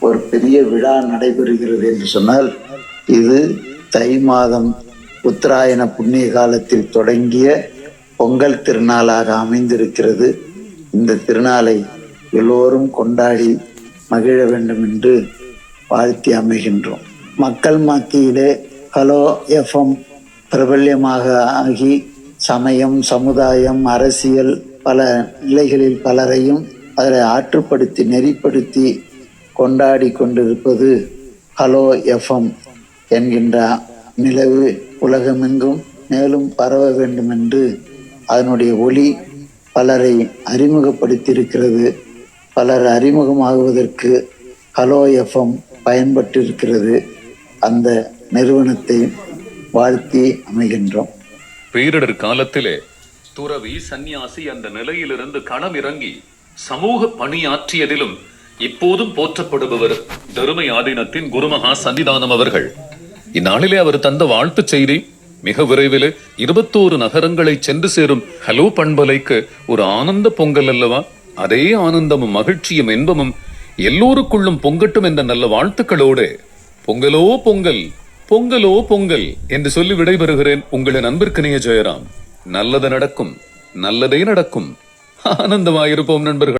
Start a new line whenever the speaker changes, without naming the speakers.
ஒரு பெரிய விழா நடைபெறுகிறது என்று சொன்னால் இது தை மாதம் உத்தராயண புண்ணிய காலத்தில் தொடங்கிய பொங்கல் திருநாளாக அமைந்திருக்கிறது. இந்த திருநாளை எல்லோரும் கொண்டாடி மகிழ வேண்டும் என்று வாழ்த்தி அமைகின்றோம். மக்கள் மத்தியிலே ஹலோ எஃப்எம் பிரபல்யமாக ஆகி சமயம், சமுதாயம், அரசியல் பல நிலைகளில் பலரையும் அதில் ஆற்றுப்படுத்தி நெறிப்படுத்தி கொண்டாடி கொண்டிருப்பது ஹலோ எஃப்எம் என்கின்ற நிலவு உலகமெங்கும் மேலும் பரவ வேண்டும் என்று அதனுடைய ஒளி பலரை அறிமுகப்படுத்தியிருக்கிறது. பலர் அறிமுகமாகுவதற்கு ஹலோ எஃப்எம் பயன்பட்டிருக்கிறது. அந்த நிறுவனத்தை வாழ்த்தி அமைகின்றோம்.
பேரிடர் காலத்திலே துறவி சந்நியாசி அந்த நிலையிலிருந்து களமிறங்கி சமூக பணியாற்றியதிலும் இப்போதும் போற்றப்படுபவர் தருமை ஆதீனத்தின் குருமகா சன்னிதானம் அவர்கள். இந்நாளிலே அவர் தந்த வாழ்த்து செய்தி மிக விரைவில் 21 நகரங்களை சென்று சேரும் ஹலோ பண்பலைக்கு ஒரு ஆனந்த பொங்கல் அல்லவா? அதே ஆனந்தமும் மகிழ்ச்சியும் இன்பமும் எல்லோருக்குள்ளும் பொங்கட்டும் என்ற நல்ல வாழ்த்துக்களோடு பொங்கலோ பொங்கல், பொங்கலோ பொங்கல் என்று சொல்லி விடைபெறுகிறேன். உங்களின் அன்பிற்கினிய ஜெயராம். நல்லது நடக்கும், நல்லதே நடக்கும். ஆனந்தமாயிருப்போம் நண்பர்கள்.